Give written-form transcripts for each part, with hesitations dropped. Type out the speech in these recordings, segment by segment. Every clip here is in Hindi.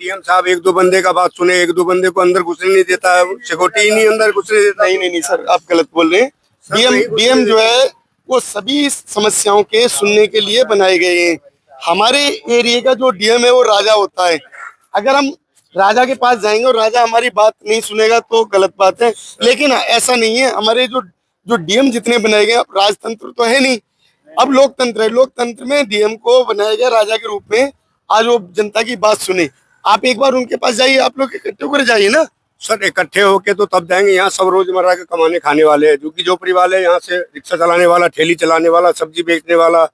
डीएम साहब एक दो बंदे का बात सुने, एक दो बंदे को अंदर घुसने नहीं देता है, सिक्योरिटी ही नहीं अंदर घुसने देता। नहीं नहीं नहीं सर, आप गलत बोल रहे हैं। डीएम जो है वो सभी समस्याओं के सुनने के लिए बनाए गए हैं। हमारे एरिया का जो डीएम है वो राजा होता है। अगर हम राजा के पास जाएंगे और राजा हमारी बात नहीं सुनेगा तो गलत बात है। लेकिन ऐसा नहीं है, हमारे जो जो डीएम जितने बनाए गए, अब राजतंत्र तो है नहीं, अब लोकतंत्र है। लोकतंत्र में डीएम को बनाया गया राजा के रूप में। आज वो जनता की बात सुने। आप एक बार उनके पास जाइए, आप लोग इकट्ठे होकर जाइए ना सर। इकट्ठे होके तो तब जाएंगे, यहाँ सब रोजमर्रा के कमाने खाने वाले हैं, झुग्गी झोपड़ी वाले, यहाँ से रिक्शा चलाने वाला, ठेली चलाने वाला, सब्जी बेचने वाला,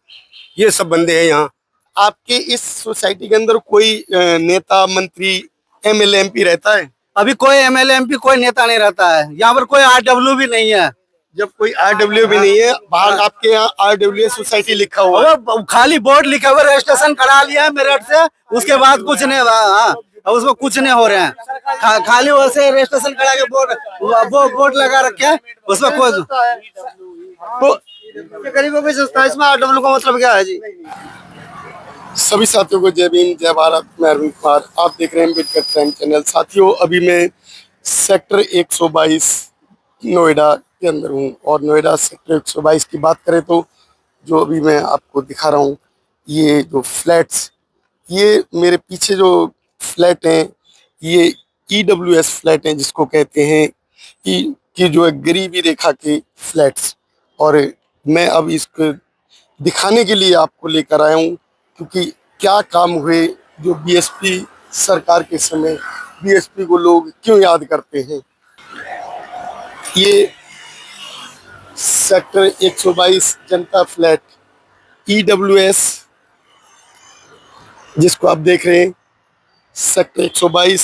ये सब बंदे हैं यहाँ। आपके इस सोसाइटी के अंदर कोई नेता, मंत्री, एमएलए, एमपी रहता है? अभी कोई एमएलए एमपी कोई नेता नहीं रहता है यहाँ पर। कोई आरडब्ल्यू भी नहीं है। जब कोई आरडब्ल्यू भी नहीं है, बाहर आपके यहाँ आरडब्ल्यू सोसाइटी लिखा हुआ है। वो खाली बोर्ड लिखा हुआ, रजिस्ट्रेशन करा लिया है मेरठ से, उसके बाद कुछ नहीं हुआ। हाँ, उसमें कुछ नहीं हो रहे हैं। खाली वैसे रजिस्ट्रेशन करा के बोर्ड लगा रखे हैं, उसमें कोई तो गरीबों की संस्था, इसमें आरडब्ल्यू का मतलब क्या है जी? सभी साथियों को जय भीम, जय भारत। मैं अरविंद कुमार, आप देख रहे हैं अम्बेडकर टाइम चैनल। साथियों, अभी मैं सेक्टर 122 नोएडा के अंदर हूँ। और नोएडा सेक्टर 122 की बात करें तो जो अभी मैं आपको दिखा रहा हूँ, ये जो फ्लैट्स, ये मेरे पीछे जो फ्लैट हैं, ये ईडब्ल्यूएस फ्लैट हैं, जिसको कहते हैं कि जो है गरीबी रेखा के फ्लैट्स। और मैं अब इसको दिखाने के लिए आपको लेकर आया हूँ, क्योंकि क्या काम हुए जो बीएसपी सरकार के समय, बीएसपी को लोग क्यों याद करते हैं। ये सेक्टर 122 जनता फ्लैट ईडब्ल्यूएस, जिसको आप देख रहे हैं, सेक्टर 122।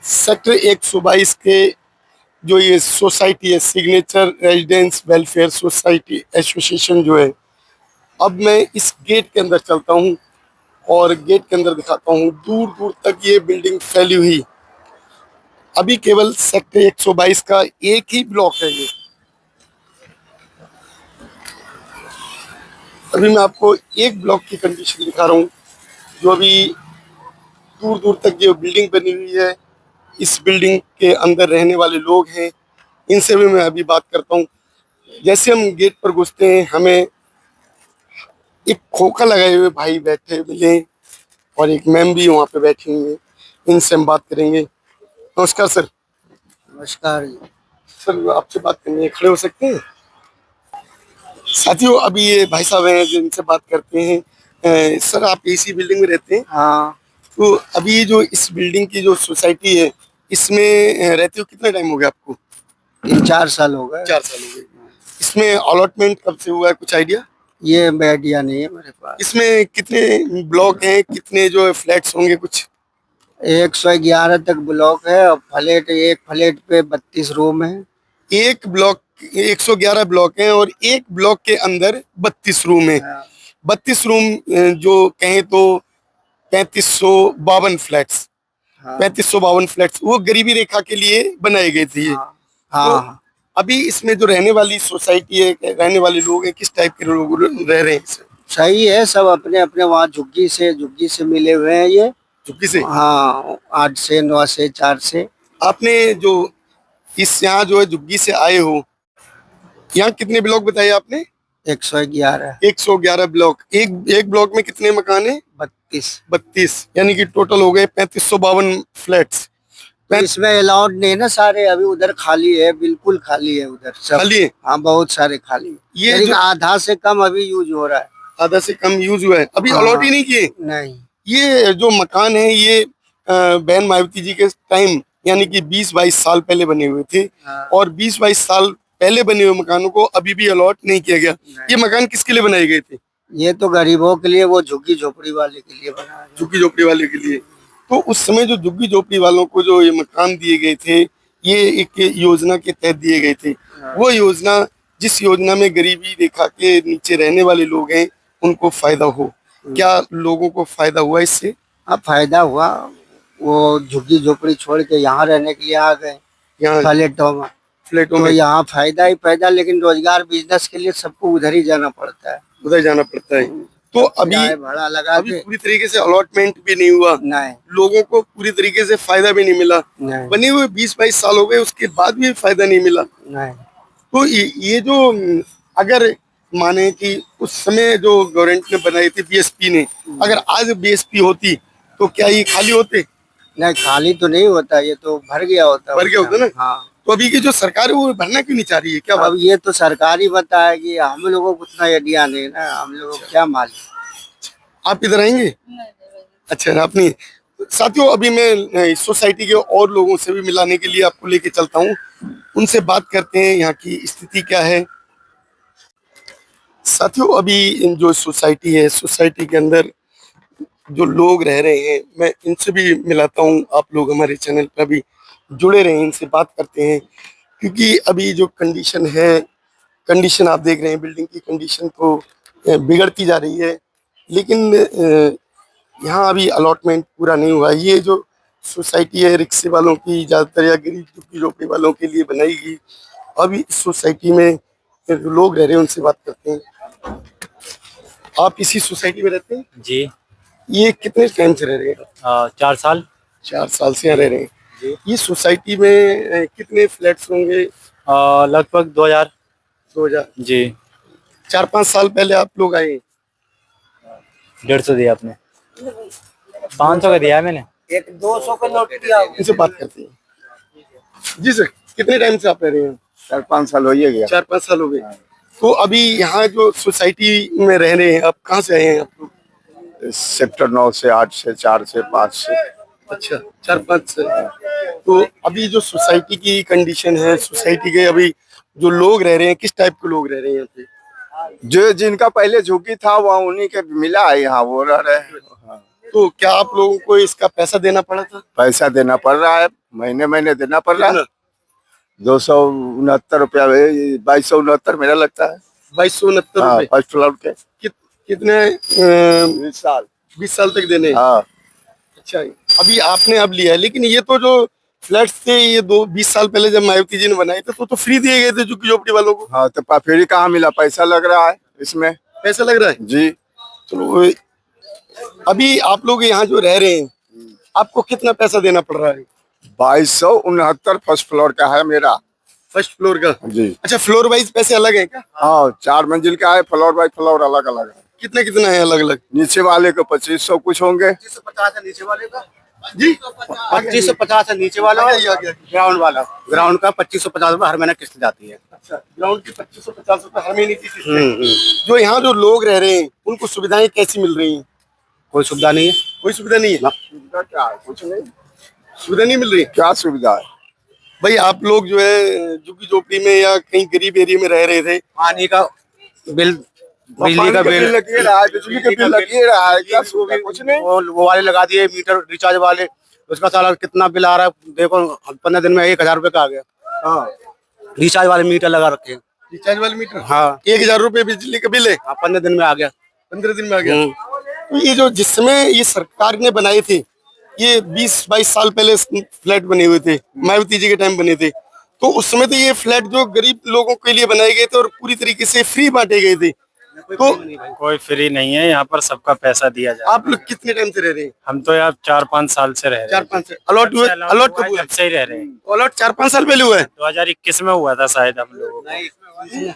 सेक्टर 122 के जो ये सोसाइटी है, signature residence welfare society association जो है, अब मैं इस गेट के अंदर चलता हूँ और गेट के अंदर दिखाता हूँ। दूर दूर तक ये बिल्डिंग फैली हुई। अभी केवल सेक्टर 122 का एक ही ब्लॉक है ये। अभी मैं आपको एक ब्लॉक की कंडीशन दिखा रहा हूँ, जो अभी दूर दूर तक ये बिल्डिंग बनी हुई है। इस बिल्डिंग के अंदर रहने वाले लोग हैं, इनसे भी मैं अभी बात करता हूँ। जैसे हम गेट पर घुसते हैं, हमें एक खोखा लगाए हुए भाई बैठे मिले और एक मैम भी वहाँ पे बैठी हुई है। इनसे हम बात करेंगे। नमस्कार सर। नमस्कार सर, आपसे बात करनी है, खड़े हो सकते हैं? साथियों, अभी ये भाई साहब हैं जिनसे बात करते हैं। सर, आप इसी बिल्डिंग में रहते हैं? हाँ। तो अभी जो इस बिल्डिंग की जो सोसाइटी है, इसमें रहते हो कितना टाइम हो गया आपको? 3-4 साल हो गए। 4 साल हो गए। इसमें अलॉटमेंट कब से हुआ है, कुछ आइडिया? ये आइडिया नहीं है मेरे पास। इसमें कितने ब्लॉक हैं, कितने जो फ्लैट्स होंगे कुछ? 111 तक ब्लॉक है और फ्लैट, एक फ्लैट पे 32 रूम है। एक ब्लॉक 111 ब्लॉक हैं और एक ब्लॉक के अंदर 32 रूम है। 32 रूम जो कहें तो 3552 फ्लैट्स। 3552 फ्लैट्स वो गरीबी रेखा के लिए बनाए गए थे ये। हाँ। अभी इसमें जो रहने वाली सोसाइटी है, रहने वाले लोग हैं, किस टाइप के लोग रह रहे हैं इसमें? सही है, सब अपने अपने वहाँ झुग्गी से मिले हुए हैं ये। झुग्गी से? हाँ, 8 से 9 से 4 से। आपने जो इस यहाँ जो है झुग्गी से आए हो, यहाँ कितने ब्लॉक बताए आपने? 111। 111 ब्लॉक। एक ब्लॉक में कितने मकान है? 32। यानी कि टोटल हो गए 3552 फ्लैट्स। इसमें अलाउड नहीं ना सारे, अभी उधर खाली है, बिल्कुल खाली है उधर सब। खाली है? हाँ, बहुत सारे खाली है। ये लेकिन आधा से कम अभी यूज हो रहा है। आधा से कम यूज हुआ है, अभी अलॉट ही नहीं किए? नहीं। ये जो मकान है, ये बहन मायावती जी के टाइम, यानी कि 20-22 साल पहले बने हुए थे। और 20-22 साल पहले बने हुए मकानों को अभी भी अलॉट नहीं किया गया। ये मकान किसके लिए बनाए गए थे? ये तो गरीबों के लिए, वो झुग्गी झोपड़ी वाले के लिए बना है। झुग्गी झोपड़ी वाले के लिए। तो उस समय जो झुग्गी झोपड़ी वालों को जो ये मकान दिए गए थे, ये एक योजना के तहत दिए गए थे। वो योजना, जिस योजना में गरीबी रेखा के नीचे रहने वाले लोग हैं, उनको फायदा हो। क्या लोगों को फायदा हुआ इससे? हाँ, फायदा हुआ। वो झुग्गी झोपड़ी छोड़ के यहाँ रहने के लिए आ गए, यहाँ फ्लैटों में। तो यहाँ फायदा ही फायदा, लेकिन रोजगार बिजनेस के लिए सबको उधर ही जाना पड़ता है। उधर जाना पड़ता है। तो अभी भाड़ा लगा अभी पूरी तरीके से अलॉटमेंट भी नहीं हुआ, नहीं लोगों को पूरी तरीके से फायदा भी नहीं मिला, नहीं बने हुए 20-22 साल हो गए, उसके बाद भी फायदा नहीं मिला। नहीं तो ये जो अगर माने कि उस समय जो गवर्नमेंट ने बनाई थी बीएसपी ने, अगर आज बीएसपी होती तो क्या ये खाली होते? नहीं, खाली तो नहीं होता, ये तो भर गया होता। भर गया होता ना। हाँ, तो अभी की जो सरकार है वो भरना क्यों नहीं चाह रही है, क्या बात? अब ये तो सरकारी बताएगी, हम लोगों को उतना आइडिया नहीं ना, हम लोगों को क्या मालूम। आप इधर आएंगे? अच्छा, आप नहीं। साथियों, अभी मैं सोसाइटी के और लोगों से भी मिलाने के लिए आपको लेके चलता हूँ, उनसे बात करते हैं यहाँ की स्थिति क्या है। साथियों, अभी जो सोसाइटी है, सोसाइटी के अंदर जो लोग रह रहे हैं, मैं इनसे भी मिलाता हूँ। आप लोग हमारे चैनल पर भी जुड़े रहें, इनसे बात करते हैं, क्योंकि अभी जो कंडीशन है, कंडीशन आप देख रहे हैं, बिल्डिंग की कंडीशन तो बिगड़ती जा रही है, लेकिन यहाँ अभी अलॉटमेंट पूरा नहीं हुआ। ये जो सोसाइटी है रिक्शे वालों की, ज़्यादातर या गरीब झुग्गी झोपड़ी वालों के लिए बनाई गई। अभी इस सोसाइटी में जो लोग रह रहे हैं उनसे बात करते हैं। आप इसी सोसाइटी में रहते हैं? जी। ये कितने टाइम से रह रहे हैं? 4 साल। 4 साल से यहाँ रह रहे हैं जी। ये सोसाइटी में कितने फ्लैट्स होंगे? लगभग 2000। 2000। जी। 4-5 साल पहले आप लोग आए? 150 दिया आपने? 500 का दिया है मैंने। एक 200 का नोट किया। इनसे बात करते हैं। जी सर, कितने टाइम से आप रह रहे हैं? 4-5 साल हो ही गया। 4-5 साल हो गए। तो अभी यहाँ जो सोसाइटी में रह रहे हैं, आप कहाँ से आए हैं आप लोग? सेक्टर 9 से, 8 से, 4 से, 5 से। अच्छा, 4-5 से। तो अभी जो सोसाइटी की कंडीशन है, सोसाइटी के अभी जो लोग रह रहे हैं, किस टाइप के लोग रह रहे हैं यहाँ पे? जो जिनका पहले झुकी था वह उन्हीं के मिला है, यहाँ वो रह रहे हैं। तो क्या आप लोगों को इसका पैसा देना पड़ा था? पैसा देना पड़ रहा है, महीने महीने देना पड़ रहा है। 269 रुपया, 2269 मेरा लगता है। 2269 हाँ, रुपए। फर्स्ट फ्लोर के। कितने 20 साल। 20 साल तक देने हैं? हाँ। अच्छा, अभी आपने अब लिया है, लेकिन ये तो जो फ्लैट्स थे ये 20 साल पहले जब मायावती जी ने बनाए थे तो फ्री दिए गए थे झुग्गी झोपड़ी वालों को। हाँ, तो फिर ही कहाँ मिला? पैसा लग रहा है इसमें। पैसा लग रहा है जी। तो अभी आप लोग यहाँ जो रह रहे हैं, आपको कितना पैसा देना पड़ रहा है? 2269 फर्स्ट फ्लोर का है मेरा। फर्स्ट फ्लोर का? जी। अच्छा, फ्लोर वाइज पैसे अलग है क्या? हाँ, 4 मंजिल का है, फ्लोर बाई फ्लोर अलग अलग है। कितना कितना है अलग अलग? नीचे वाले को 2500 कुछ होंगे। 2550 है नीचे वाले का। जी, 2550 है नीचे वाला, ग्राउंड वाला। ग्राउंड का 2550 रुपए हर महीने किस्त जाती है। अच्छा, ग्राउंड की 2550 रुपए हर महीने की किस्त है। जो यहाँ जो लोग रह रहे हैं उनको सुविधाएं कैसी मिल रही हैं? कोई सुविधा नहीं है। कोई सुविधा नहीं है? सुविधा क्या है? कुछ नहीं। सुविधा नहीं मिल रही? क्या सुविधा है? भाई, आप लोग जो है झुग्गी झोपड़ी में या कहीं गरीब एरिया में रह रहे थे, पानी का बिल, बिजली का बिल लग रहा है, बिजली का बिल लग रहा है, क्या सुविधा? कुछ नहीं। वो वाले लगा दिए, मीटर रिचार्ज वाले, उसका साला कितना बिल आ रहा है देखो, 15 दिन में 1000 रुपए का आ गया। हाँ, रिचार्ज वाले मीटर लगा रखे हैं। रिचार्ज वाले मीटर? हाँ 1000 रुपए बिजली का बिल है। हाँ, 15 दिन में आ गया। 15 दिन में आ गया। तो ये जो जिस समय ये सरकार ने बनाए थे, ये 20-22 साल पहले फ्लैट बने हुए थे, मायावती जी के टाइम बने थे, तो उस समय तो ये फ्लैट जो गरीब लोगों के लिए बनाए गए थे और पूरी तरीके से फ्री बांटे गए थे। तो कोई फ्री नहीं है, यहाँ पर सबका पैसा दिया जाए। आप लोग कितने टाइम से रह रहे हैं? हम तो यहाँ 4-5 साल से रह रहे हैं। 4-5 से अलॉट हुए? अलॉट कब हुआ? जब से ही रह रहे हैं। अलॉट 4-5 साल पहले हुआ है? 2021 में हुआ था शायद हम लोगों को। इधर आइए,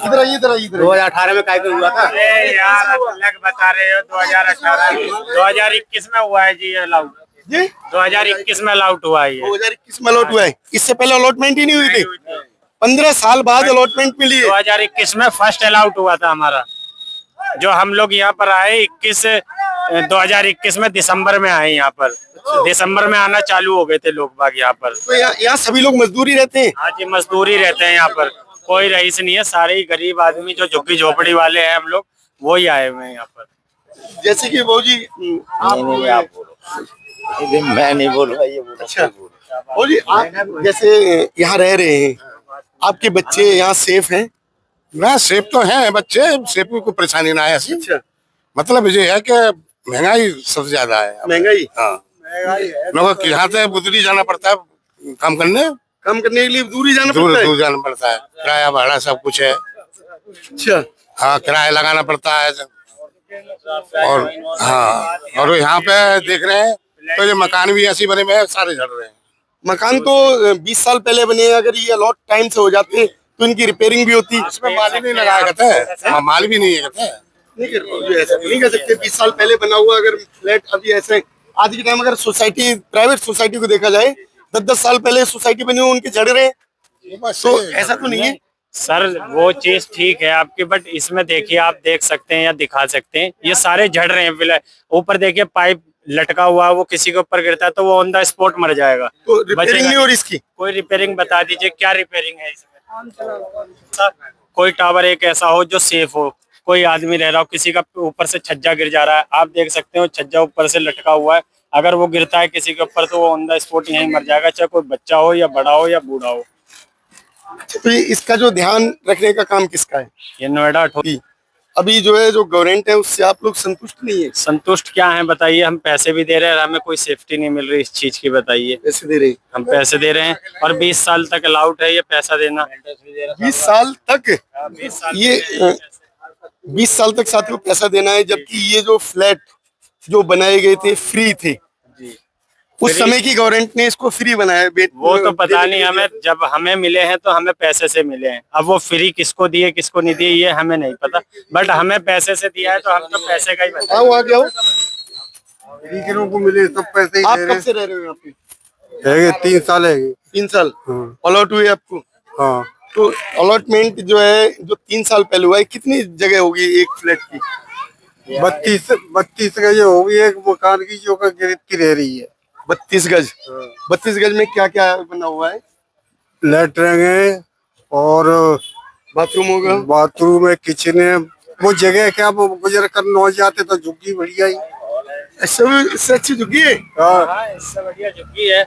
इधर आइए, इधर आइए। 2018 में काय हुआ था। अरे यार, अलग बता रहे हो। 2018 2021 में हुआ है जी अलाउट। जी, 2021 में अलाउट हुआ है ये। 2021 में अलॉट हुआ है। इससे पहले अलॉटमेंट ही नहीं हुई थी। 15 साल बाद अलॉटमेंट मिली है। 2021 में फर्स्ट अलाउट हुआ था हमारा। जो हम लोग यहाँ पर आए 2021 में दिसंबर में आए यहाँ पर। दिसंबर में आना चालू हो गए थे लोग बाग यहाँ पर। तो यहाँ सभी लोग मजदूरी रहते हैं? हाँ जी, मजदूरी रहते हैं यहाँ पर। कोई रईस नहीं है, सारे ही गरीब आदमी जो झुग्गी झोपड़ी वाले हैं हम लोग, वो ही आए हुए हैं यहाँ पर। जैसे कि वो जी आप बोलो। मैं नहीं बोलूंगा, ये बोलो। अच्छा, वो जी आप जैसे यहाँ रह रहे हैं, आपके बच्चे यहाँ सेफ हैं? ना, सेब तो है बच्चे, सेब को कोई परेशानी ना है ऐसी। अच्छा, मतलब ये है कि महंगाई सबसे ज्यादा है। महंगाई? हाँ, लोगों को यहाँ से बुदरी जाना पड़ता है काम करने, काम करने के लिए दूर ही जाना दूर पड़ता है? दूर जाना पड़ता है, किराया भाड़ा सब कुछ है। अच्छा, हाँ, किराया लगाना पड़ता है, और हाँ, और यहाँ पे देख रहे हैं तो ये मकान भी ऐसे बने हुए हैं, सारे झड़ रहे हैं। मकान तो 20 साल पहले बने हैं, अगर ये अलॉट टाइम से हो जाते तो इनकी रिपेयरिंग भी होती। इसमें माल ही नहीं लगाया कहते हैं, माल भी नहीं है कहते हैं। नहीं कह सकते 20 साल पहले बना हुआ अगर फ्लैट अभी ऐसे आज के टाइम अगर सोसाइटी प्राइवेट सोसाइटी को देखा जाए 10-10 साल पहले सोसाइटी बनी हुई उनके झड़ रहे हैं, तो ऐसा तो नहीं है सर। वो चीज ठीक है आपकी, बट इसमें देखिए, आप देख सकते हैं या दिखा सकते हैं, ये सारे झड़ रहे हैं फिलहाल। ऊपर देखिए पाइप लटका हुआ है, वो किसी के ऊपर गिरता है तो वो ऑन द स्पॉट मर जाएगा। तो रिपेयरिंग नहीं हो रही इसकी। कोई रिपेयरिंग बता दीजिए, क्या रिपेयरिंग है इसमें? कोई टावर एक ऐसा हो जो सेफ हो, कोई आदमी रह रहा हो, किसी का ऊपर से छज्जा गिर जा रहा है, आप देख सकते हो छज्जा ऊपर से लटका हुआ है, अगर वो गिरता है किसी के ऊपर तो वो ऑन द स्पॉट यहीं मर जाएगा, चाहे कोई बच्चा हो या बड़ा हो या बूढ़ा हो। तो इसका जो ध्यान रखने का काम किसका है? ये नोएडा अथॉरिटी। अभी जो है जो गवर्नमेंट है उससे आप लोग संतुष्ट नहीं है? संतुष्ट क्या है बताइए? हम पैसे भी दे रहे हैं, हमें कोई सेफ्टी नहीं मिल रही इस चीज की, बताइए। पैसे दे रहे हम पैसे दे रहे हैं और 20 साल तक अलाउड है ये पैसा देना। 20 साल तक 20 साल ये 20 साल तक साथियों पैसा देना है, जबकि ये जो फ्लैट जो बनाए गए थे फ्री थे। उस समय की गवर्नमेंट ने इसको फ्री बनाया। वो तो पता नहीं हमें, जब हमें मिले हैं तो हमें पैसे से मिले हैं। अब वो फ्री किसको दिए किसको नहीं दिए ये हमें नहीं पता, बट हमें पैसे से दिया है तो हम तो पैसे का ही बता। आओ आ गया फ्री के लोगों को मिले सब पैसे ही आप दे कब रहे से रह रहे हो यहाँ पे? हैं। 3 साल है। 3 साल अलॉट हुए आपको? हाँ, तो अलॉटमेंट जो है जो 3 साल पहले हुआ है, कितनी जगह होगी एक फ्लैट की? 32 गज होगी एक मकान की जो गिरती रह रही है। 32 गज। 32 गज में क्या क्या बना हुआ है? लेटरिन है और बाथरूम होगा? बाथरूम है, किचन है। वो जगह क्या वो गुजर कर नौ जाते तो झुग्गी बढ़िया ही। इससे अच्छी झुग्गी है? हाँ, इससे बढ़िया झुग्गी है,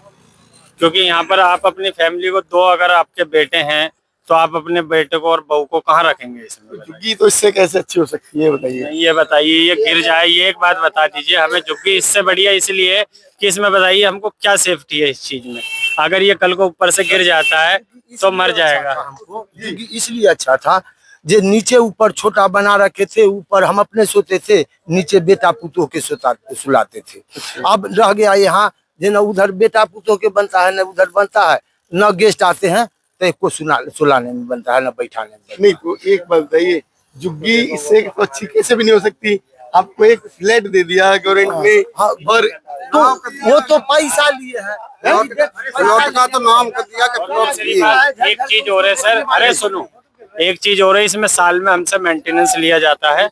क्योंकि यहाँ पर आप अपनी फैमिली को दो, अगर आपके बेटे हैं तो आप अपने बेटे को और बहू को कहाँ रखेंगे इसमें? झुग्गी तो इससे कैसे अच्छी हो सकती है बताइए? ये बताइए, ये गिर जाए, ये एक बात बता दीजिए हमें। झुग्गी इससे बढ़िया इसलिए कि इसमें बताइए हमको क्या सेफ्टी है इस चीज में। अगर ये कल को ऊपर से गिर जाता है तो मर जाएगा। हमको इसलिए अच्छा था जे नीचे ऊपर छोटा बना रखे थे, ऊपर हम अपने सोते थे, नीचे बेटा पुतों के सुलाते थे। अब रह गया यहाँ जे न उधर बेटा पुतों के बनता है न उधर बनता है, न गेस्ट आते हैं तो एक को सुलाने में बनता है न बैठाने में बनता है। नहीं तो एक बात बताइए, झुग्गी इससे तो अच्छी कैसे भी नहीं हो सकती। आपको एक फ्लैट दे दिया गवर्नमेंट ने, हाँ, और तो वो तो पैसा लिए हैं। प्लॉट का तो नाम कर दिया कि प्लॉट फ्री है। एक चीज और है सर, अरे सुनो, एक चीज और है, इसमें साल में हमसे मेंटेनेंस लिया जाता है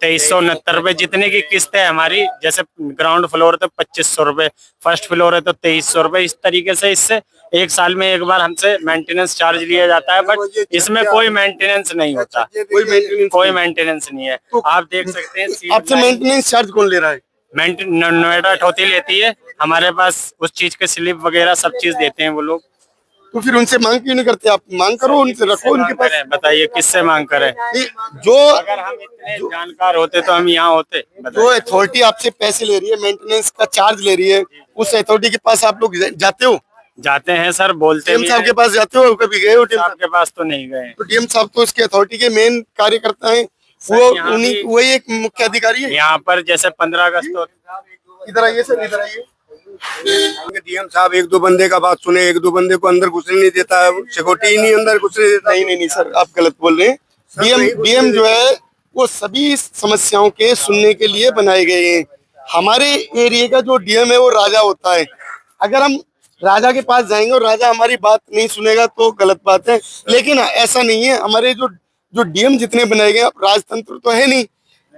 2369 रुपए। जितने की किस्त है हमारी, जैसे ग्राउंड फ्लोर तो 2500 रुपए, फर्स्ट फ्लोर है तो 2300 रुपए, इस तरीके से इससे एक साल में एक बार हमसे मेंटेनेंस चार्ज लिया जाता है, बट इसमें कोई मेंटेनेंस नहीं होता, कोई मेंटेनेंस नहीं है। आप देख सकते हैं आपसे मेंटेनेंस चार्ज कौन ले रहा है? नोएडा अथॉरिटी लेती है, हमारे पास उस चीज के स्लिप वगैरह सब चीज देते हैं वो लोग। तो फिर उनसे मांग क्यों नहीं करते? आप मांग करो, उनसे रखो उनके पास। बताइए किससे मांग करें? जो अगर हम इतने जानकार होते तो हम यहाँ होते। जो अथॉरिटी आपसे पैसे ले रही है, मेंटेनेंस का चार्ज ले रही है, उस अथॉरिटी के पास आप लोग जाते हो? जाते हैं सर, बोलते डीएम भी साहब हैं। के पास जाते हो? कभी गए हो डीएम साहब के पास तो नहीं गए। तो डीएम साहब तो इसके अथॉरिटी के मेन कार्यकर्ता हैं, वो उन्हीं वही एक मुख्य अधिकारी है। यहाँ पर जैसे 15 अगस्त तो इधर आइए सर, इधर आइए। डीएम साहब 1-2 बंदे का बात सुने, 1-2 बंदे को अंदर घुसने नहीं देता है, सिक्योरिटी ही नहीं अंदर घुसने देता। नहीं सर, आप गलत बोल रहे हैं। डीएम जो है वो सभी समस्याओं के सुनने के लिए बनाए गए हैं। हमारे एरिया का जो डीएम है वो राजा होता है। अगर हम राजा के पास जाएंगे और राजा हमारी बात नहीं सुनेगा तो गलत बात है, लेकिन ऐसा नहीं है। हमारे जो डीएम जितने बनाए गए, अब राजतंत्र तो है नहीं,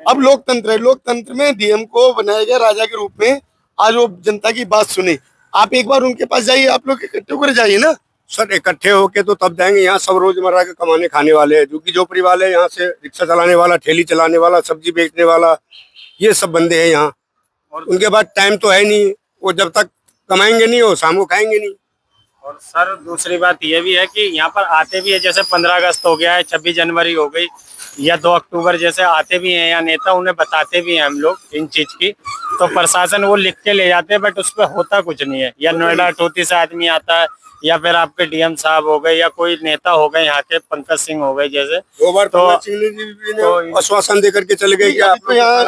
अब लोकतंत्र है। लोकतंत्र में डीएम को बनाया गया राजा के रूप में। आज वो जनता की बात सुने, आप एक बार उनके पास जाइए, आप लोग इकट्ठे होकर जाइए ना सर। इकट्ठे होके तो तब जाएंगे, यहाँ सब रोजमर्रा के कमाने खाने वाले हैं, झुग्गी झोपड़ी वाले, यहाँ से रिक्शा चलाने वाला, ठेली चलाने वाला, सब्जी बेचने वाला, ये सब बंदे हैं यहाँ। उनके बाद टाइम तो है नहीं, वो जब तक कमाएंगे नहीं वो शाम को खाएंगे नहीं। और सर दूसरी बात ये भी है कि यहाँ पर आते भी है, जैसे 15 अगस्त हो गया है, 26 जनवरी हो गई, या 2 अक्टूबर जैसे आते भी हैं या नेता, उन्हें बताते भी हैं हम लोग इन चीज की, तो प्रशासन वो लिख के ले जाते हैं, बट उस पर होता कुछ नहीं है। या नोएडा अटोटी से आदमी आता है, या फिर आपके डीएम साहब हो गए, या कोई नेता हो गए यहाँ के, पंकज सिंह हो गए जैसे, 2 बार तो आश्वासन देकर के चले गए कि आप तो यहाँ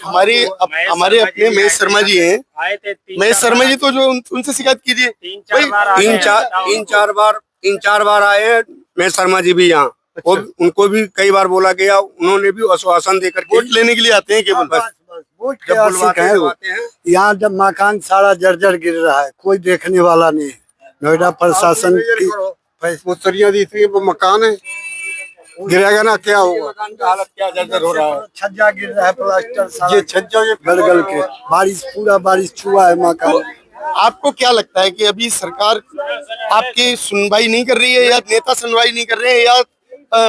हमारे अपने महेश शर्मा जी हैं। आए थे महेश शर्मा जी तो जो उनसे शिकायत कीजिए। 3-4 बार आए हैं। 3-4 बार आए हैं महेश शर्मा जी भी यहाँ। और उनको भी कई बार बोला गया, उन्होंने भी आश्वासन देकर के वोट लेने के लिए आते हैं केवल बस। वोट के आशिक है वो। यहाँ जब मकान सारा जर्जर गिर रहा है, कोई देखने वाला नहीं है। नोएडा प्रशासन की वो सरिया दी थी, वो मकान है, गिरेगा ना क्या होगा? मकान का हालत क्या जर्जर हो रहा है। छज्जा गिर रहा है, प्लास्टर सारा ये छज्जा ये गल के पूरा बारिश छुआ है मकान। आपको क्या लगता है कि अभी सरकार आपकी सुनवाई नहीं कर रही है, या नेता सुनवाई नहीं कर रहे हैं, या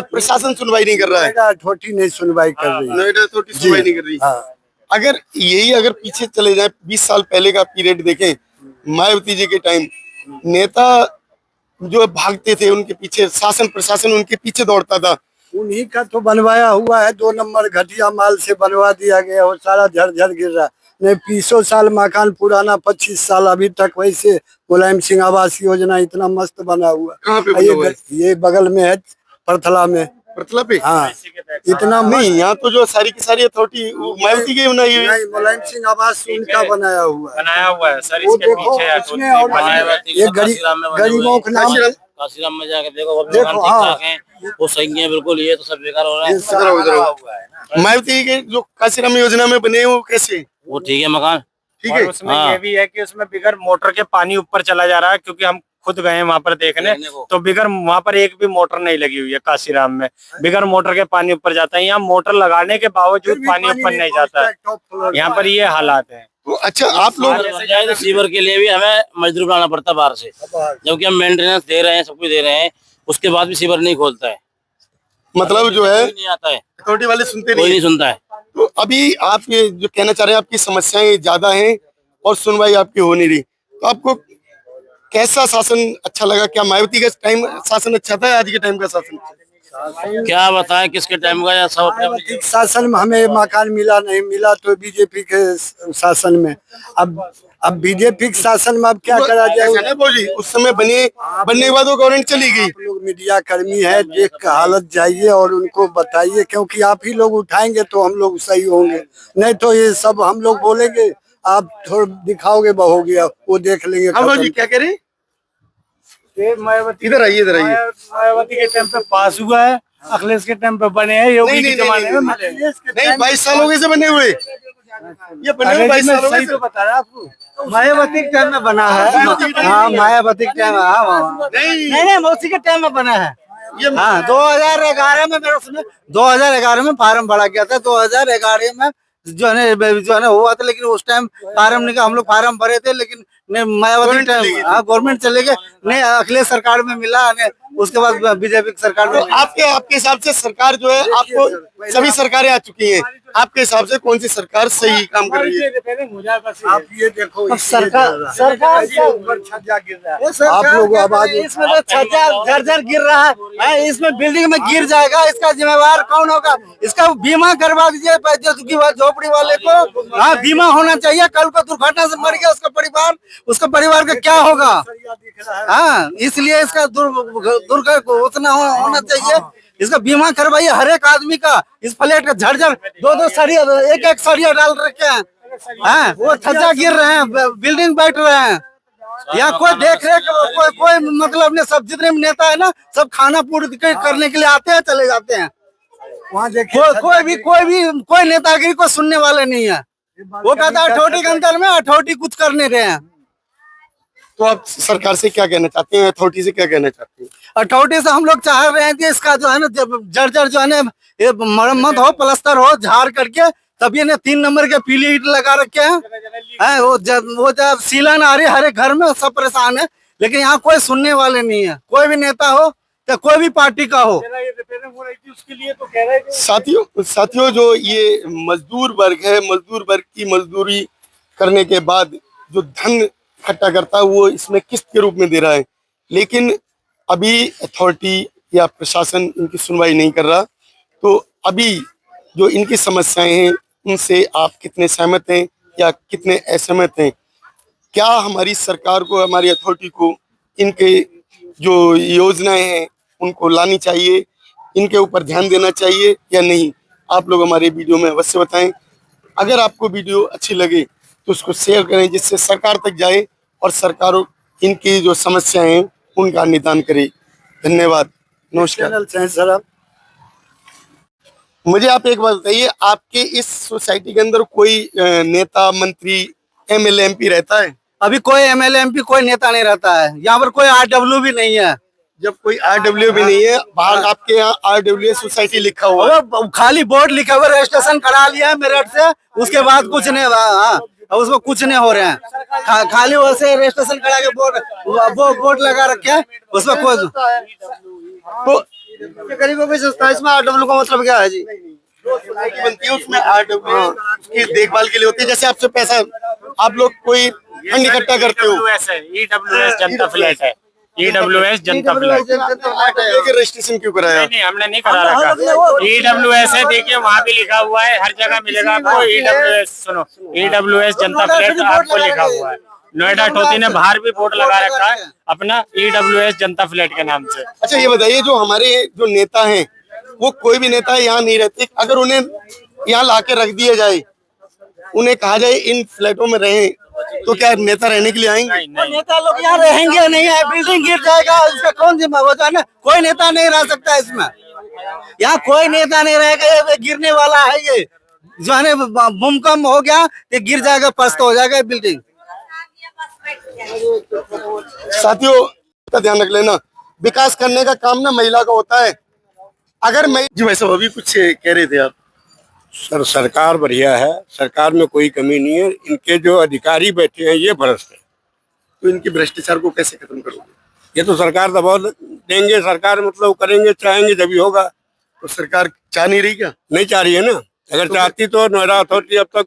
प्रशासन सुनवाई नहीं कर रहा है? नोएडा अथॉरिटी नहीं सुनवाई कर रही है। नोएडा अथॉरिटी सुनवाई नहीं कर रही। हाँ। अगर पीछे चले जाए, 20 साल पहले का पीरियड देखें, मायावती जी के टाइम नेता जो भागते थे उनके पीछे, शासन प्रशासन उनके पीछे दौड़ता था। उन्हीं का तो बनवाया हुआ है, 2 नंबर घटिया माल से बनवा दिया गया और सारा झरझर गिर रहा है। नहीं 20 साल मकान पुराना, 25 साल अभी तक वैसे मुलायम सिंह आवास योजना इतना मस्त बना हुआ। कहाँ पे बना हुआ है? ये बगल में है, परथला में। परतला पे? हाँ, इतना नहीं, यहाँ तो जो सारी की सारी अथॉरिटी मायावती की बनाई हुई है। नहीं, मुलायम सिंह आवास उनका बनाया हुआ है सर। वो इसके देखो पीछे उसमें, और ये गरीबों के नाम काशीराम में जाके देखो, देखो, हाँ। वो सही है बिल्कुल, ये तो सब बेकार हो रहा है। मायावती के जो काशीराम योजना में बने वो कैसे? वो ठीक है मकान, ठीक और है। उसमें हाँ। ये भी है कि उसमें बिगर मोटर के पानी ऊपर चला जा रहा है, क्योंकि हम खुद गए हैं वहां पर देखने, तो बिगर वहां पर एक भी मोटर नहीं लगी हुई है काशीराम में। बिगर मोटर के पानी ऊपर जाता है, यहाँ मोटर लगाने के बावजूद पानी ऊपर नहीं जाता है। यहाँ पर ये हालात है। तो अच्छा, आप लोग तो सीवर के लिए भी हमें मजदूर बुलाना पड़ता है बाहर से, जबकि हम मेंटेनेंस दे रहे हैं, सब कुछ दे रहे हैं, उसके बाद भी सीवर नहीं खोलता है। मतलब जो है नहीं आता है, अथॉरिटी वाले सुनते कोई नहीं। नहीं सुनता है। तो अभी आप ये जो कहना चाह रहे हैं, आपकी समस्याएं ज्यादा हैं और सुनवाई आपकी हो नहीं रही, तो आपको कैसा शासन अच्छा लगा? क्या मायावती का टाइम शासन अच्छा था, आज के टाइम का शासन? क्या बताएं किसके टाइम का, या सब अपने मायावती के शासन में हमें मकान मिला नहीं, मिला तो बीजेपी के शासन में। अब बीजेपी के शासन में अब क्या करा जाए? ऐसा ना बोली, उस समय बनने के बाद वो गवर्नमेंट चली गई। आप लोग मीडिया कर्मी है, देख कर हालत जाइए और उनको बताइए, क्योंकि आप ही लोग उठाएंगे तो हम लोग सही होंगे। नहीं तो ये सब हम लोग बोलेंगे, आप थोड़ा दिखाओगे हो गया, वो देख लेंगे। हम जी क्या कह रहे हैं? मायावती इधर आइए, इधर आइए। मायावती के टाइम पे पास हुआ है, अखिलेश के टाइम पे बने हैं, योगी के जमाने में मिले। नहीं, 22 साल हो गए से बने हुए, ये बने हुए 22 साल हो गए। तो बता रहा आपको, मायावती के टाइम में बना है। हाँ, मायावती के टाइम, हाँ नहीं मौसी के टाइम में बना है। हाँ, 2011 में मेरे उसमें 2011 में फार्म भरा गया था। 2011 में जो है हुआ था, लेकिन उस टाइम फार्म नहीं, हम लोग फार्म भरे थे, लेकिन मायावती टाइम, हाँ गवर्नमेंट चले गए, नहीं अखिलेश सरकार में मिला, उसके बाद बीजेपी की सरकार में। तो आपके हिसाब से सरकार जो है, आपको सभी सरकारें आ चुकी हैं, आपके हिसाब से कौन सी सरकार सही काम कर रही है? आप ये देखो, सरकार छज्जा गिर रहा है, आप लोग आवाज, इसमें तो छज्जा झरझर गिर रहा है, इसमें बिल्डिंग में गिर जाएगा, इसका जिम्मेवार कौन होगा? इसका बीमा करवा दीजिए झोपड़ी वाले को। हाँ, बीमा होना चाहिए। कल को दुर्घटना से मर गया उसका परिवार का क्या होगा? हाँ, इसलिए इसका उतना होना चाहिए। इसका बीमा करवाइए हर एक आदमी का। इस फ्लैट का झरझर 2-2 सरिया, एक सरिया डाल रखे हैं। हाँ, वो छज्जा गिर रहे हैं, बिल्डिंग बैठ रहे हैं। यहाँ कोई देख रेख, कोई मतलब नहीं। सब जितने भी नेता है ना, सब खाना पूर्ति करने के लिए आते हैं, चले जाते हैं। वहाँ देखिए, कोई नेतागिरी को सुनने वाले नहीं है। वो कहता है अठौटी के अंदर में, अठौटी कुछ कर नहीं रहे हैं। तो आप सरकार से क्या कहना चाहते हैं, अथॉरिटी से क्या कहना चाहते हैं? अथॉरिटी से हम लोग चाह रहे हैं कि इसका जो है ना, जर्जर जो है ना, ये मरम्मत हो, प्लास्टर हो, झाड़ करके, तब ये 3 नंबर के पीली ईंट लगा रखे हैं। वो जब सीलन आ रही है, हर एक घर में सब परेशान है, लेकिन यहाँ कोई सुनने वाले नहीं है। कोई भी नेता हो या कोई भी पार्टी का हो। उसके लिए तो कह रहे थे साथियों, जो ये मजदूर वर्ग है, मजदूर वर्ग की मजदूरी करने के बाद जो धन इकट्ठा करता है, वो इसमें किस्त के रूप में दे रहा है, लेकिन अभी अथॉरिटी या प्रशासन इनकी सुनवाई नहीं कर रहा। तो अभी जो इनकी समस्याएं हैं उनसे आप कितने सहमत हैं या कितने असहमत हैं? क्या हमारी सरकार को, हमारी अथॉरिटी को इनके जो योजनाएं हैं उनको लानी चाहिए, इनके ऊपर ध्यान देना चाहिए या नहीं? आप लोग हमारे वीडियो में अवश्य बताएं। अगर आपको वीडियो अच्छी लगे तो उसको शेयर करें, जिससे सरकार तक जाए और सरकार इनकी जो समस्याएं हैं उनका निदान करे। धन्यवाद, नमस्कार। सर आप मुझे आप एक बात बताइए, आपके इस सोसाइटी के अंदर कोई नेता, मंत्री, एमएलए, एमपी रहता है? अभी कोई एमएलए एमपी कोई नेता नहीं रहता है यहाँ पर, कोई आरडब्ल्यू भी नहीं है। जब कोई आरडब्ल्यू भी नहीं है, बाहर आपके यहाँ आरडब्ल्यू सोसाइटी लिखा हुआ है। वो खाली बोर्ड लिखा हुआ, रजिस्ट्रेशन करा लिया है मेरठ से, उसके बाद कुछ नहीं हुआ। हाँ, उसमें कुछ नहीं हो रहे हैं, खाली वैसे रजिस्ट्रेशन करा के वो बोर्ड लगा रखे हैं, उसमें कोई तो गरीबों की संस्था, इसमें आरडब्ल्यू का मतलब क्या है जी? सोसाइटी बनती है उसमें आरडब्ल्यू की देखभाल के लिए होती है। जैसे आपसे पैसा, आप लोग कोई फंड इकट्ठा करते हो, ईडब्ल्यूएस जनता फ्लैट है, ईडब्ल्यूएस जनता फ्लैट। रजिस्ट्रेशन क्यों कराया? नहीं, हमने नहीं करा रखा। ईडब्ल्यूएस है, देखिए वहाँ भी लिखा हुआ है, हर जगह मिलेगा आपको ईडब्ल्यूएस। सुनो, ईडब्ल्यूएस जनता फ्लैट आपको लिखा हुआ है। नोएडा अथॉरिटी ने बाहर भी बोर्ड लगा रखा है अपना ईडब्ल्यूएस जनता फ्लैट के नाम से। अच्छा ये बताइए, जो हमारे जो नेता हैं, वो कोई भी नेता यहाँ नहीं रहते, अगर उन्हें यहाँ लाके रख दिया जाए, उन्हें कहा जाए इन फ्लैटों में रहें, तो क्या नेता रहने के लिए आएंगे? नहीं, नेता लोग यहाँ रहेंगे नहीं है, बिल्डिंग गिर जाएगा, इसका कौन जिम्मेदार होता है ना? कोई नेता नहीं रह सकता इसमें, यहाँ कोई नेता नहीं रहेगा, ये गिरने वाला है। ये जो है भूकंप हो गया, ये गिर जाएगा, पस्त हो जाएगा बिल्डिंग। साथियों का ध्यान रख लेना, विकास करने का काम ना महिला का होता है। अगर मैं जी वैसे अभी कुछ कह रहे थे आप? सर सरकार बढ़िया है, सरकार में कोई कमी नहीं है। इनके जो अधिकारी बैठे हैं ये भ्रष्ट है। तो इनके भ्रष्टाचार को कैसे खत्म करोगे? ये तो सरकार दबाव देंगे, सरकार मतलब करेंगे, चाहेंगे जब ही होगा। तो सरकार चाह नहीं रही क्या? नहीं चाह रही है ना। अगर चाहती तो नोएडा अथॉरिटी अब तक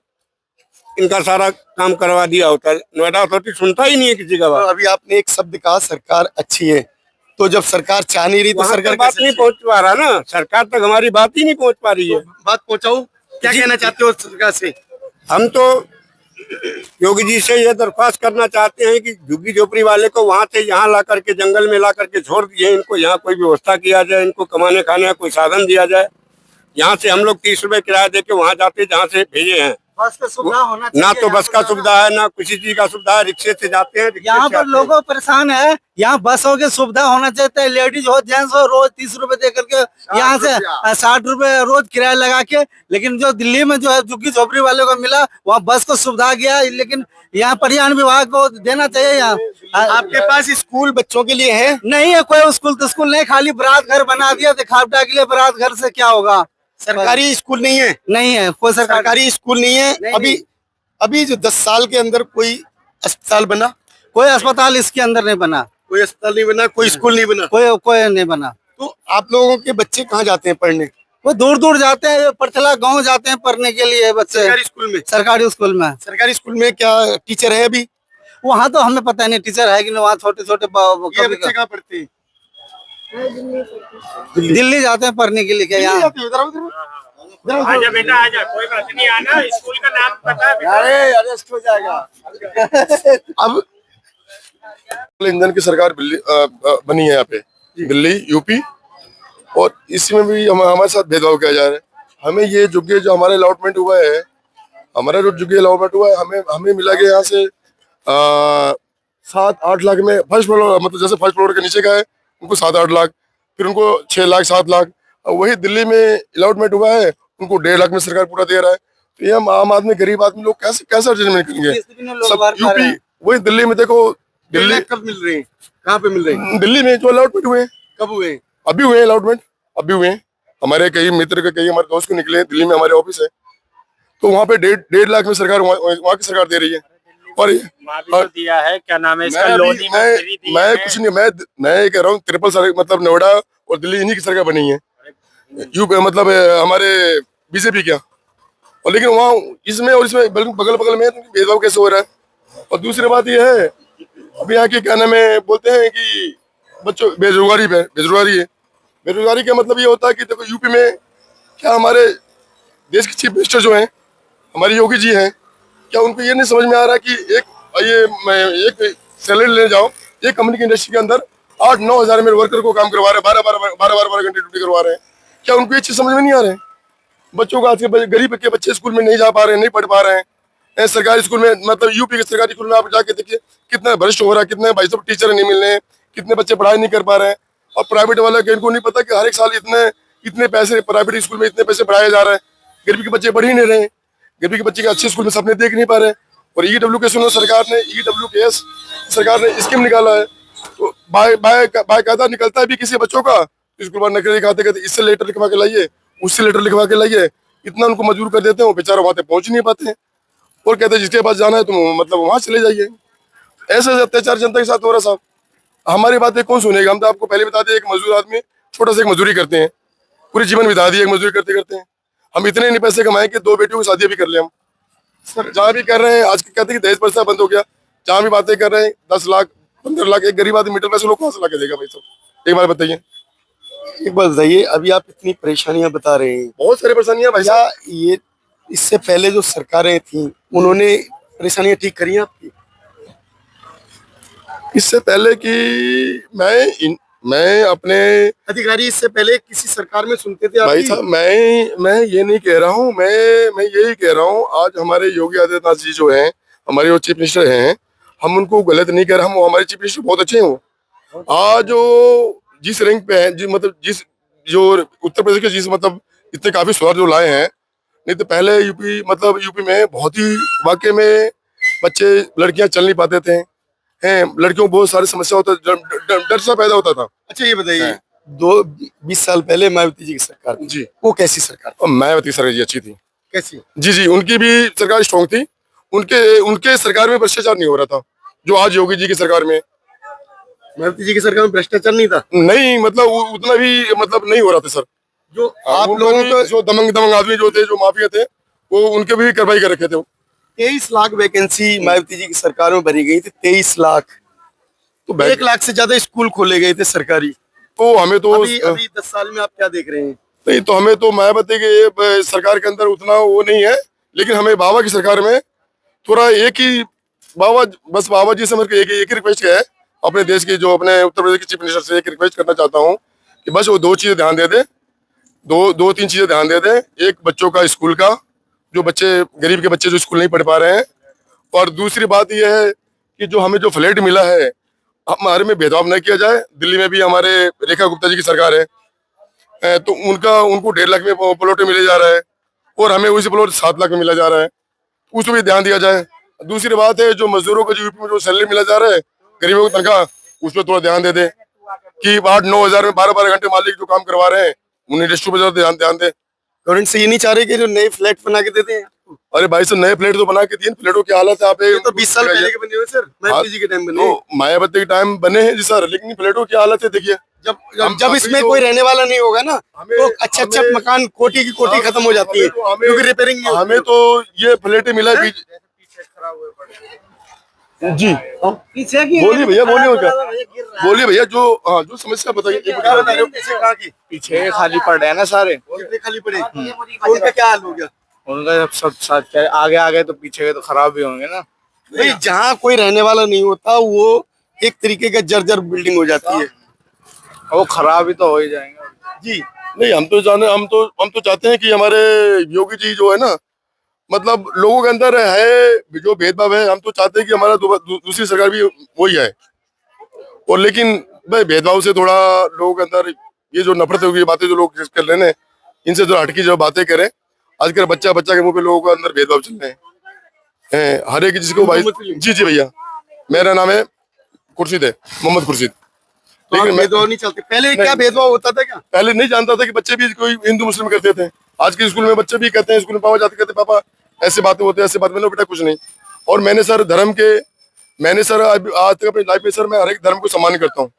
इनका सारा काम करवा दिया होता। नोएडा अथॉरिटी सुनता ही नहीं है किसी का तो बात। अभी आपने एक शब्द कहा सरकार अच्छी है, तो जब सरकार चाह नहीं रही तो वहाँ सरकार तक बात नहीं पहुँच पा रहा ना, सरकार तक हमारी बात ही नहीं पहुँच पा रही है। बात पहुंचाओ, क्या कहना चाहते हो सरकार से? हम तो योगी जी से ये दरख्वास्त करना चाहते हैं कि झुग्गी झोपड़ी वाले को वहाँ से यहाँ ला करके, जंगल में ला करके छोड़ दिए, इनको यहाँ कोई व्यवस्था किया जाए, इनको कमाने खाने का कोई साधन दिया जाए। यहाँ से हम लोग 30 रुपए किराया दे के वहाँ जाते, जहाँ से भेजे हैं। बस का सुविधा होना चाहिए, ना तो बस का सुविधा है, ना किसी चीज का सुविधा है। रिक्शे से जाते हैं, रिक्शे यहाँ से पर आते हैं। लोगों परेशान है। यहाँ बसों की सुविधा होना चाहिए, लेडीज हो जेंट्स हो, रोज 30 रुपए दे करके यहाँ से 60 रुपए रोज किराया लगा के। लेकिन जो दिल्ली में जो है झुग्गी झोपड़ी वाले को मिला, वहाँ बस को सुविधा गया, लेकिन यहाँ परिवहन विभाग को देना चाहिए। यहाँ आपके पास स्कूल बच्चों के लिए है? नहीं है कोई स्कूल, तो स्कूल नहीं, खाली बारात घर बना दिया दिखावटा के लिए। बारात घर से क्या होगा? सरकारी स्कूल नहीं है? नहीं है कोई सरकारी स्कूल नहीं है। नहीं। अभी जो 10 साल के अंदर कोई अस्पताल बना? कोई अस्पताल इसके अंदर नहीं बना, कोई अस्पताल नहीं बना, कोई स्कूल नहीं बना। कोई नहीं बना। तो आप लोगों के बच्चे कहाँ जाते हैं पढ़ने? वो दूर दूर जाते हैं, परथला गांव जाते हैं पढ़ने के लिए बच्चे। सरकारी स्कूल में? सरकारी स्कूल में। सरकारी स्कूल में क्या टीचर है अभी? वहाँ तो हमें पता नहीं टीचर है कि नहीं, वहाँ छोटे छोटे ये बच्चे कहाँ पढ़ते हैं? दिल्ली जाते हैं पढ़ने के लिए। क्या यहाँ आजा बेटा आजा, कोई बात नहीं, आना। स्कूल का नाम पता है बेटा? अरे अरेस्ट हो जाएगा। अब ईंधन की सरकार बनी है यहाँ पे, दिल्ली, यूपी, और इसमें भी हमारे साथ भेदभाव किया जा रहा है। हमें ये जुग्गे जो हमारा अलॉटमेंट हुआ है, हमारा जो जुग्गे अलॉटमेंट हुआ है, हमें मिला के यहाँ से 7-8 लाख में फर्स्ट फ्लोर, मतलब जैसे फर्स्ट फ्लोर के नीचे का है उनको 7-8 लाख, फिर उनको 6 लाख 7 लाख। वही दिल्ली में अलॉटमेंट हुआ है, उनको 1.5 लाख में सरकार पूरा दे रहा है। तो ये हम आम आदमी, गरीब आदमी लोग कैसे अर्जेंटमेंट करेंगे? सब यूपी, वही दिल्ली में देखो, दिल्ली कब मिल रहे हैं? कहाँ पे मिल रहे हैं? दिल्ली में जो अलॉटमेंट हुए, कब हुए? अभी हुए अलॉटमेंट, अभी हुए। हमारे कई मित्र के, कई हमारे दोस्त को निकले, दिल्ली में हमारे ऑफिस है, तो वहाँ पे 1.5 लाख में सरकार, वहाँ की सरकार दे रही है। और तो दिया है, क्या नाम है इसका, लोधी में फ्री दी मैं है। कुछ नहीं, मैं ये कह रहा हूँ, ट्रिपल सरकार, मतलब नोएडा और दिल्ली इन्हीं की सरकार बनी है, मतलब हमारे बीजेपी क्या। और लेकिन वहाँ इसमें और इसमें बगल बगल में भेदभाव कैसे हो रहा है? और दूसरी बात यह है, अभी यहाँ की क्या नाम है, बोलते हैं कि बच्चों बेरोजगारी है। बेरोजगारी का मतलब ये होता है कि देखो यूपी में क्या हमारे देश के चीफ मिनिस्टर जो हैं, हमारे योगी जी हैं, क्या उनको ये नहीं समझ में आ रहा कि एक सैलरी लेने जाओ, एक कंपनी की इंडस्ट्री के अंदर 8-9 हज़ार में वर्कर को काम करवा रहे हैं, 12 घंटे ड्यूटी करवा रहे हैं। क्या उनको ये चीज समझ में नहीं आ रहे हैं? बच्चों को आज के गरीब के बच्चे स्कूल में नहीं जा पा रहे हैं, नहीं पढ़ पा रहे हैं। सरकारी स्कूल में मतलब यूपी के सरकारी स्कूल में आप जाके देखिए कितना भ्रष्ट हो रहा है, कितने भाई साहब टीचर नहीं मिल रहे हैं, कितने बच्चे पढ़ाई नहीं कर पा रहे हैं। और प्राइवेट वाला इनको नहीं पता कि हर एक साल इतने पैसे प्राइवेट स्कूल में इतने पैसे बढ़ाए जा रहे हैं, गरीबी के बच्चे पढ़ ही नहीं रहे हैं, गरीबी के बच्चे के अच्छे स्कूल में सपने देख नहीं पा रहे हैं। और EWK सरकार ने EWKS सरकार ने स्कीम निकाला है, तो बाकायदा निकलता है भी किसी बच्चों का स्कूल में नकली दिखाते कहते इससे लेटर लिखवा के लाइए, उससे लेटर लिखवा के लाइए, इतना उनको मजबूर कर देते हैं, वो बेचारा वहां तक पहुंच नहीं पाते हैं। और कहते हैं जिसके पास जाना है तुम मतलब वहां चले जाइए। ऐसे अत्याचार जनता के साथ हो रहा साहब। हमारी बातें कौन सुनेगा? हम तो आपको पहले बता दें, एक मजदूर आदमी छोटा सा एक मजदूरी करते हैं, पूरी जीवन बिता दी एक मजदूरी करते करते हैं। हम इतने नहीं पैसे कमाए कि 2 बेटियों की शादी भी कर ले। हम सर जहाँ भी कर रहे हैं, आज कहते हैं कि दहेज प्रथा बंद हो गया, जहाँ भी बातें कर रहे हैं 10 लाख 15 लाख, एक गरीब आदमी मिडिल क्लास लोग कहाँ से ला के देगा भाई साहब? एक बार बताइए। एक बात बताइए, अभी आप इतनी परेशानियां बता रहे हैं, बहुत सारी परेशानियां भाई साहब। क्या ये इससे पहले जो सरकारें थी उन्होंने परेशानियां ठीक करी हैं आपकी? इससे पहले कि मैं अपने अधिकारी इससे पहले किसी सरकार में सुनते थे भाई आपकी? साहब, मैं ये नहीं कह रहा हूँ, मैं यही कह रहा हूँ, आज हमारे योगी आदित्यनाथ जी जो हैं, हमारे जो चीफ मिनिस्टर हैं, हम उनको गलत नहीं कह रहे, हम हमारे चीफ मिनिस्टर बहुत अच्छे हैं। वो आज जो जिस रैंक पे है, जो उत्तर प्रदेश के मतलब इतने काफी सुधार जो लाए हैं, नहीं तो पहले यूपी में बहुत ही वाकई में बच्चे लड़कियां चल नहीं पाते थे, लड़कियों को बहुत सारी समस्या होता, डर सा पैदा होता था। अच्छा ये बताइए, 20 साल पहले मायावती जी की सरकार थी, जी वो कैसी सरकार और मायावती सरकार जी अच्छी थी। कैसी? जी उनकी भी सरकार स्ट्रॉन्ग थी, उनके सरकार में भ्रष्टाचार नहीं हो रहा था जो आज योगी जी की सरकार में। मायावती जी की सरकार में भ्रष्टाचार नहीं था? नहीं मतलब उतना भी मतलब नहीं हो रहा था सर। जो आप लोगों को जो दमंग आदमी जो थे, जो माफिया थे, वो उनके भी कार्रवाई कर रखे थे। 23 लाख वैकेंसी मायावती जी की सरकार में भरी गई थी, 23 लाख, तो 1 लाख से ज्यादा स्कूल खोले गए थे सरकारी। तो हमें तो अभी 10 साल में आप क्या देख रहे हैं? नहीं, तो हमें तो मायावती के सरकार के अंदर उतना वो नहीं है, लेकिन हमें बाबा की सरकार में थोड़ा एक ही बाबा जी से मेरे को एक ही रिक्वेस्ट है, अपने देश की जो अपने उत्तर प्रदेश के चीफ मिनिस्टर से एक रिक्वेस्ट करना चाहता हूँ कि बस वो 2 चीजें ध्यान दे दे, 2-3 चीजें ध्यान दे दे। एक बच्चों का स्कूल का, जो बच्चे गरीब के बच्चे जो स्कूल नहीं पढ़ पा रहे हैं, और दूसरी बात यह है कि जो हमें जो फ्लैट मिला है, हमारे में भेदभाव न किया जाए। दिल्ली में भी हमारे रेखा गुप्ता जी की सरकार है, तो उनको 1.5 लाख में प्लॉट मिले जा रहा है, और हमें उसी प्लॉट 7 लाख में मिला जा रहा है, उस पर भी ध्यान दिया जाए। दूसरी बात है, जो मजदूरों को जो यूपी में जो सैलरी मिला जा रहा है, गरीबों की तनख्वाह, उस पर थोड़ा ध्यान दे दे कि 8-9 हज़ार में 12 घंटे मालिक जो काम करवा रहे हैं, उन्हें इंडस्ट्री पर ध्यान दे। गवर्नमेंट से ये नहीं चाह रहे कि जो नए फ्लैट बना के देते हैं? अरे भाई साहब, नए फ्लैट तो बना के दिए, फ्लैटों की हालत है आप ये तो 20 साल पहले के बने हुए सर, मायावती जी के टाइम बने। तो मायावती के टाइम बने हैं जी सर, लेकिन फ्लैटों की हालत है देखिए। जब इसमें कोई रहने वाला नहीं होगा ना, तो अच्छा मकान कोठी की कोठी खत्म हो जाती है, क्योंकि रिपेयरिंग। हमें तो ये फ्लैट मिला है जी। पीछे की बोलिए भैया, बोलिए भैया, जो समस्या बताइए। क्या बता रहे हो? पीछे कहाँ की? पीछे खाली पड़ रहे हैं ना सारे, कितने खाली पड़े? उनका क्या हाल हो गया? उनका सब साथ आगे आगे तो पीछे के तो खराब भी होंगे ना। भाई जहाँ कोई रहने वाला नहीं होता, वो एक तरीके का जर्जर बिल्डिंग हो जाती है, वो खराब ही तो हो ही जाएंगे जी। नहीं, हम तो चाहते हैं कि हमारे योगी जी जो है ना, मतलब लोगों के अंदर है जो भेदभाव है, हम तो चाहते हैं कि हमारा दूसरी सरकार भी वही है। और लेकिन भाई भेदभाव से थोड़ा लोगों के अंदर ये जो नफरत होगी, बातें जो लोग कर रहे हैं, इनसे जो हटकी जो बातें करें। आजकल बच्चा के मुंह पे लोगों के अंदर भेदभाव चल रहे हैं, हर एक जिसको भाई। जी भैया, मेरा नाम है खुर्शीद, है मोहम्मद खुर्शीद। लेकिन भेदभाव नहीं चलते। पहले क्या भेदभाव होता था? क्या पहले नहीं जानता था कि बच्चे भी कोई हिंदू मुस्लिम करते थे। आज के स्कूल में बच्चे भी कहते हैं, स्कूल में पापा जाते कहते पापा ऐसे बातें होते हैं, ऐसे बात। मैंने बेटा कुछ नहीं। और मैंने सर आज तक अपनी लाइफ में सर मैं हर एक धर्म को सम्मान करता हूँ।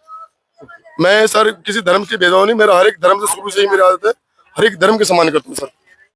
मैं सर किसी धर्म से भेदभाव नहीं, मेरा हर एक धर्म से शुरू से ही मेरी आदत है, हर एक धर्म के सम्मान करता हूँ सर।